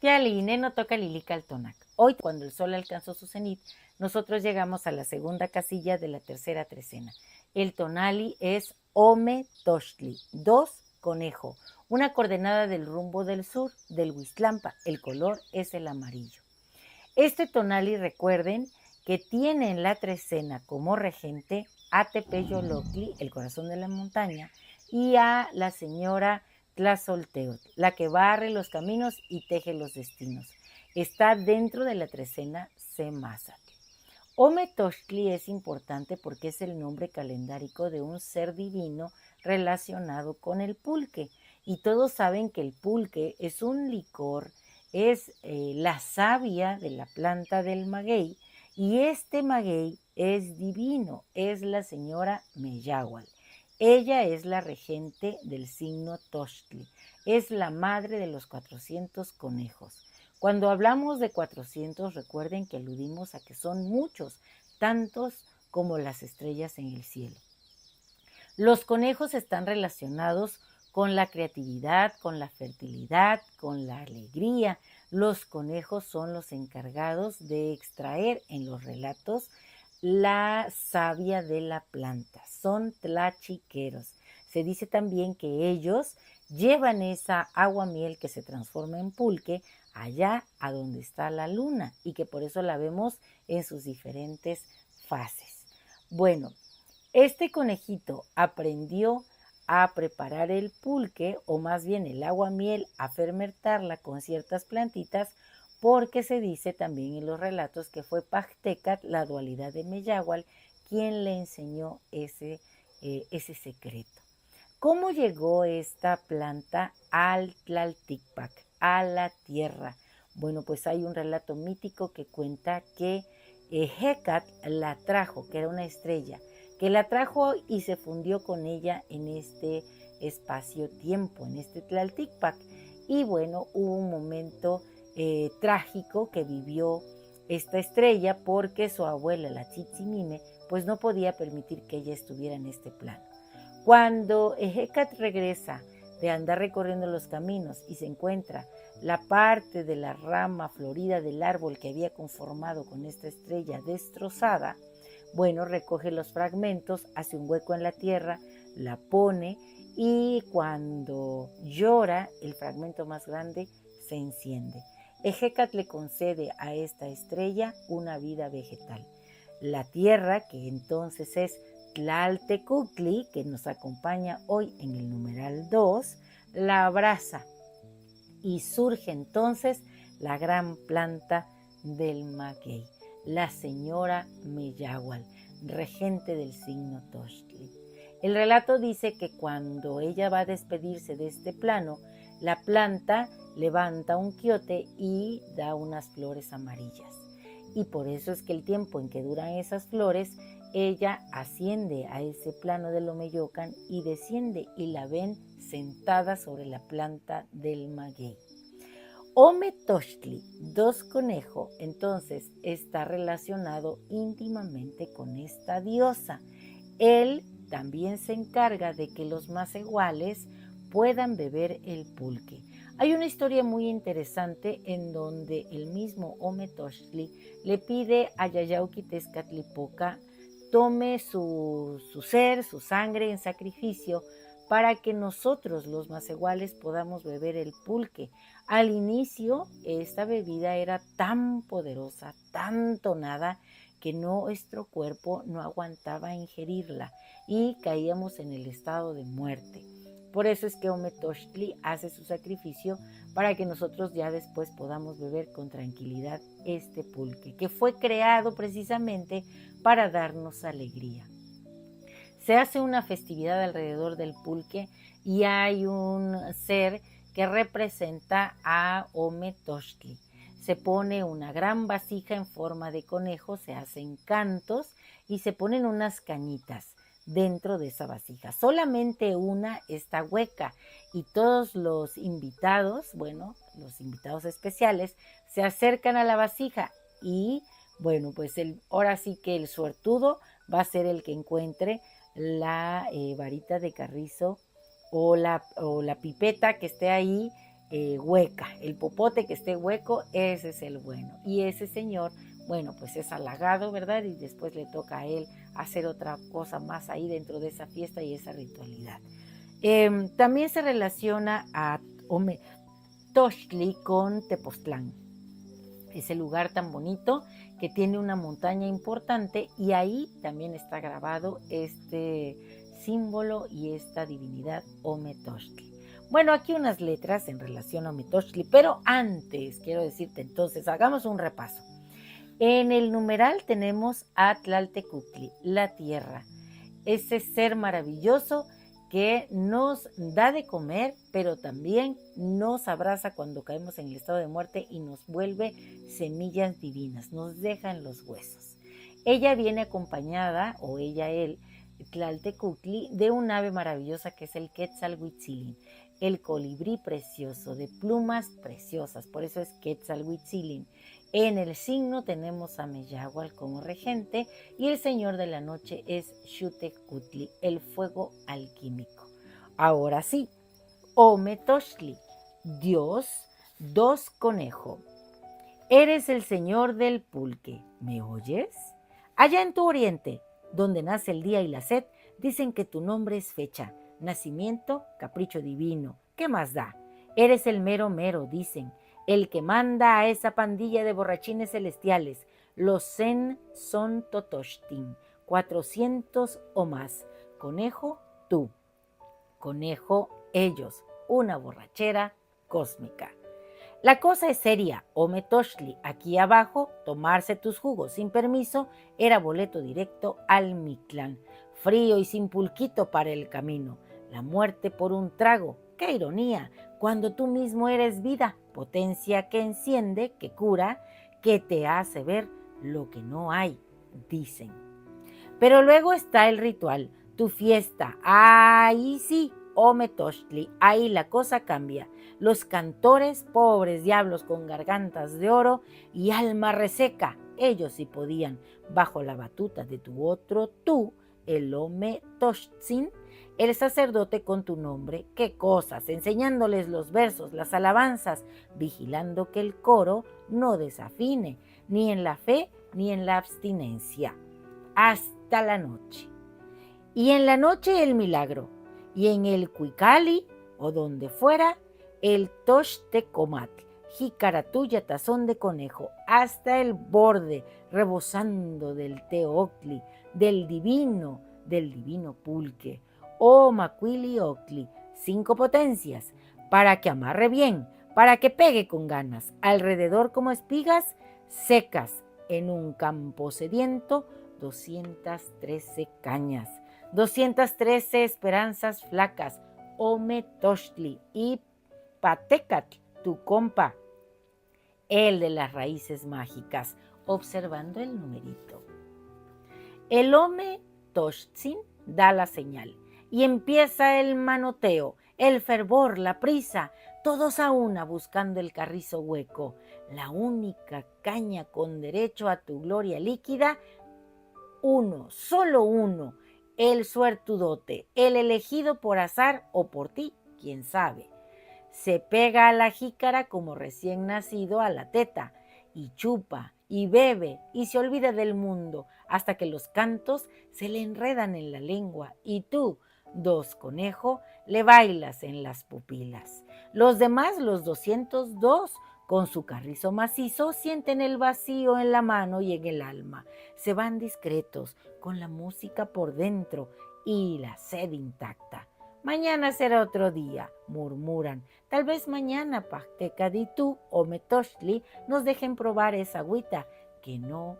Tialine no toca Lilica Hoy, cuando el sol alcanzó su cenit, nosotros llegamos a la segunda casilla de la tercera trecena. El tonali es Ome Tochtli, 2 conejo, una coordenada del rumbo del sur del Huistlampa. El color es el amarillo. Este tonali, recuerden, que tiene en la trecena como regente a Tepeyolocli, el corazón de la montaña, y a la señora Tlazolteotl, la que barre los caminos y teje los destinos. Está dentro de la trecena Semázatl. Ometochtli es importante porque es el nombre calendárico de un ser divino relacionado con el pulque. Y todos saben que el pulque es un licor, es la savia de la planta del maguey, y este maguey es divino, es la señora Meyahual. Ella es la regente del signo Tochtli, es la madre de los 400 conejos. Cuando hablamos de 400, recuerden que aludimos a que son muchos, tantos como las estrellas en el cielo. Los conejos están relacionados con la creatividad, con la fertilidad, con la alegría. Los conejos son los encargados de extraer en los relatos la savia de la planta. Son tlachiqueros. Se dice también que ellos llevan esa agua miel que se transforma en pulque allá a donde está la luna y que por eso la vemos en sus diferentes fases. Bueno, este conejito aprendió a preparar el pulque, o más bien el agua miel, a fermentarla con ciertas plantitas, porque se dice también en los relatos que fue Pachtecat, la dualidad de Meyahual, quien le enseñó ese secreto. ¿Cómo llegó esta planta al Tlalticpac, a la tierra? Bueno, pues hay un relato mítico que cuenta que Hécat la trajo, que era una estrella, que la trajo y se fundió con ella en este espacio-tiempo, en este Tlalticpac. Y bueno, hubo un momento trágico que vivió esta estrella porque su abuela, la Tzitzimime, pues no podía permitir que ella estuviera en este plano. Cuando Hécat regresa de andar recorriendo los caminos y se encuentra la parte de la rama florida del árbol que había conformado con esta estrella destrozada, bueno, recoge los fragmentos, hace un hueco en la tierra, la pone y cuando llora, el fragmento más grande se enciende. Hécat le concede a esta estrella una vida vegetal. La tierra, que entonces es Tlaltecuhtli, que nos acompaña hoy en el numeral 2, la abraza y surge entonces la gran planta del maguey, la señora Meyahual, regente del signo Tochtli. El relato dice que cuando ella va a despedirse de este plano, la planta levanta un quiote y da unas flores amarillas. Y por eso es que el tiempo en que duran esas flores, ella asciende a ese plano del Omeyocan y desciende y la ven sentada sobre la planta del maguey. Ometochtli, 2 conejo, entonces está relacionado íntimamente con esta diosa. Él también se encarga de que los masehuales puedan beber el pulque. Hay una historia muy interesante en donde el mismo Ometochtli le pide a Yayauquitezcatlipoca tome su ser, su sangre en sacrificio para que nosotros los masehuales podamos beber el pulque. Al inicio esta bebida era tan poderosa, tan tonada, que nuestro cuerpo no aguantaba ingerirla y caíamos en el estado de muerte. Por eso es que Ometochtli hace su sacrificio para que nosotros ya después podamos beber con tranquilidad este pulque, que fue creado precisamente para darnos alegría. Se hace una festividad alrededor del pulque y hay un ser que representa a Ometochtli. Se pone una gran vasija en forma de conejo, se hacen cantos y se ponen unas cañitas dentro de esa vasija. Solamente una está hueca y todos los invitados, bueno, los invitados especiales, se acercan a la vasija y, bueno, pues ahora sí que el suertudo va a ser el que encuentre la varita de carrizo o la pipeta que esté ahí hueca. El popote que esté hueco, ese es el bueno. Y ese señor, bueno, pues es halagado, ¿verdad? Y después le toca a él hacer otra cosa más ahí dentro de esa fiesta y esa ritualidad. También se relaciona a Ometoshtli con Tepoztlán, ese lugar tan bonito que tiene una montaña importante y ahí también está grabado este símbolo y esta divinidad Ometoshtli. Bueno, aquí unas letras en relación a Ometoshtli, pero antes quiero decirte, entonces hagamos un repaso. En el numeral tenemos a Tlaltecuhtli, la tierra, ese ser maravilloso que nos da de comer, pero también nos abraza cuando caemos en el estado de muerte y nos vuelve semillas divinas, nos deja en los huesos. Ella viene acompañada, o ella, él, Tlaltecuhtli, de un ave maravillosa que es el Quetzalhuitzilin, el colibrí precioso, de plumas preciosas, por eso es Quetzalhuitzilin. En el signo tenemos a Meyahual como regente y el señor de la noche es Xiuhtecuhtli, el fuego alquímico. Ahora sí, Ometoshtli, Dios, 2 conejo. Eres el señor del pulque, ¿me oyes? Allá en tu oriente, donde nace el día y la sed, dicen que tu nombre es fecha, nacimiento, capricho divino. ¿Qué más da? Eres el mero mero, dicen, el que manda a esa pandilla de borrachines celestiales. Los Zen son Totoshtin, 400 o más. Conejo, tú. Conejo, ellos. Una borrachera cósmica. La cosa es seria, Ometoshtli. Aquí abajo, tomarse tus jugos sin permiso era boleto directo al Mictlán. Frío y sin pulquito para el camino. La muerte por un trago. ¡Qué ironía! Cuando tú mismo eres vida, potencia que enciende, que cura, que te hace ver lo que no hay, dicen. Pero luego está el ritual, tu fiesta. Ahí sí, Ometoshtli, ahí la cosa cambia. Los cantores, pobres diablos con gargantas de oro y alma reseca, ellos sí podían, bajo la batuta de tu otro tú, el Ometoshtsin, el sacerdote con tu nombre, qué cosas, enseñándoles los versos, las alabanzas, vigilando que el coro no desafine, ni en la fe ni en la abstinencia, hasta la noche. Y en la noche el milagro, y en el Cuicali, o donde fuera, el Toxtecomatl, jícara tuya, tazón de conejo, hasta el borde, rebosando del teoctli, del divino pulque. Oh Macuili Octli, 5 potencias, para que amarre bien, para que pegue con ganas, alrededor como espigas secas en un campo sediento, 213 cañas, 213 esperanzas flacas, Ometoshtli y Patecatl, tu compa, el de las raíces mágicas, observando el numerito. El Ometoshtsin da la señal. Y empieza el manoteo, el fervor, la prisa, todos a una buscando el carrizo hueco, la única caña con derecho a tu gloria líquida, uno, solo uno, el suertudote, el elegido por azar o por ti, quién sabe. Se pega a la jícara como recién nacido a la teta, y chupa, y bebe, y se olvida del mundo, hasta que los cantos se le enredan en la lengua, y tú, 2 conejo, le bailas en las pupilas. Los demás, los 202, con su carrizo macizo, sienten el vacío en la mano y en el alma. Se van discretos, con la música por dentro y la sed intacta. Mañana será otro día, murmuran. Tal vez mañana Pachtecaditú o Ometoshtli nos dejen probar esa agüita que no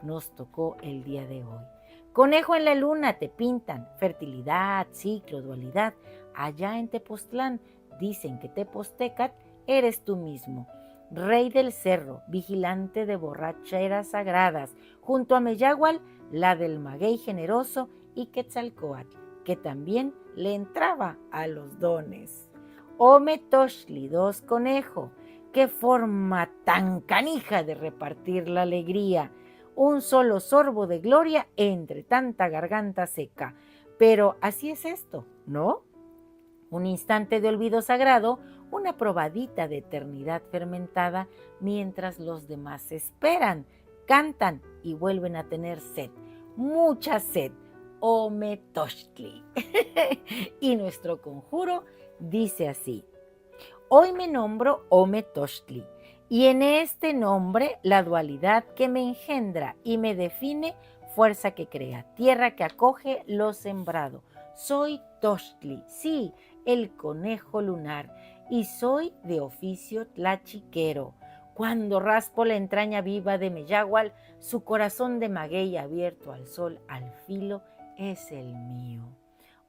nos tocó el día de hoy. Conejo en la luna te pintan, fertilidad, ciclo, dualidad. Allá en Tepoztlán dicen que Tepoztecat eres tú mismo, rey del cerro, vigilante de borracheras sagradas, junto a Meyahual, la del maguey generoso, y Quetzalcóatl, que también le entraba a los dones. Ometoshtli, 2 conejo, qué forma tan canija de repartir la alegría. Un solo sorbo de gloria entre tanta garganta seca. Pero así es esto, ¿no? Un instante de olvido sagrado, una probadita de eternidad fermentada mientras los demás esperan, cantan y vuelven a tener sed, mucha sed, Ometochtli. Y nuestro conjuro dice así: hoy me nombro Ometochtli, y en este nombre la dualidad que me engendra y me define, fuerza que crea, tierra que acoge lo sembrado. Soy Tochtli, sí, el conejo lunar, y soy de oficio tlachiquero. Cuando raspo la entraña viva de Meyagual, su corazón de maguey abierto al sol, al filo, es el mío.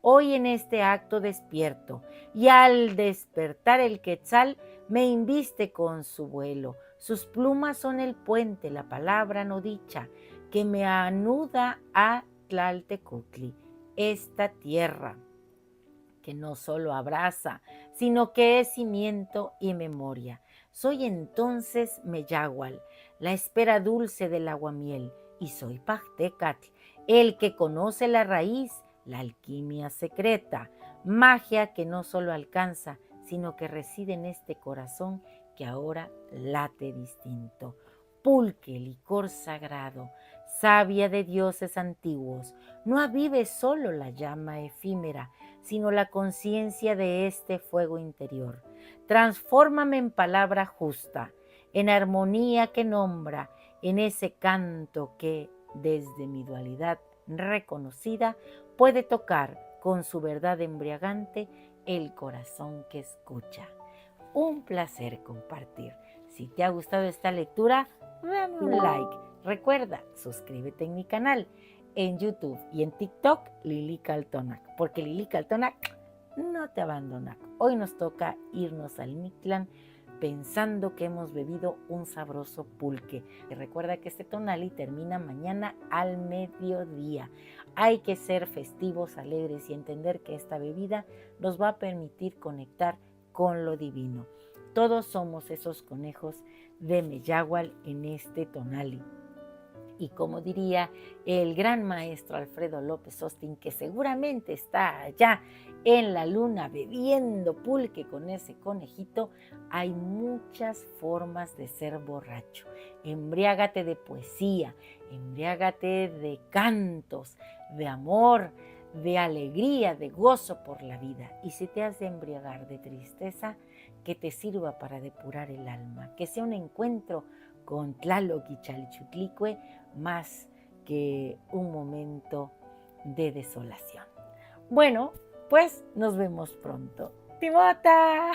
Hoy en este acto despierto, y al despertar el quetzal me inviste con su vuelo. Sus plumas son el puente, la palabra no dicha, que me anuda a Tlaltecutli, esta tierra que no solo abraza, sino que es cimiento y memoria. Soy entonces Meyagual, la espera dulce del aguamiel, y soy Pachtecatl, el que conoce la raíz, la alquimia secreta, magia que no solo alcanza, sino que reside en este corazón que ahora late distinto. Pulque, licor sagrado, savia de dioses antiguos, no avive solo la llama efímera, sino la conciencia de este fuego interior. Transfórmame en palabra justa, en armonía que nombra, en ese canto que, desde mi dualidad reconocida, puede tocar con su verdad embriagante el corazón que escucha. Un placer compartir. Si te ha gustado esta lectura, dame un like. Recuerda, suscríbete en mi canal en YouTube y en TikTok, Lili Caltonac, porque Lili Caltonac no te abandona. Hoy nos toca irnos al Mictlán pensando que hemos bebido un sabroso pulque. Y recuerda que este tonali termina mañana al mediodía. Hay que ser festivos, alegres y entender que esta bebida nos va a permitir conectar con lo divino. Todos somos esos conejos de Meyagual en este tonali. Y como diría el gran maestro Alfredo López Austin, que seguramente está allá en la luna bebiendo pulque con ese conejito, hay muchas formas de ser borracho. Embriágate de poesía, embriágate de cantos, de amor, de alegría, de gozo por la vida. Y si te has de embriagar de tristeza, que te sirva para depurar el alma, que sea un encuentro con Tlaloc y Chalchutlicue más que un momento de desolación. Bueno, pues nos vemos pronto. ¡Timota!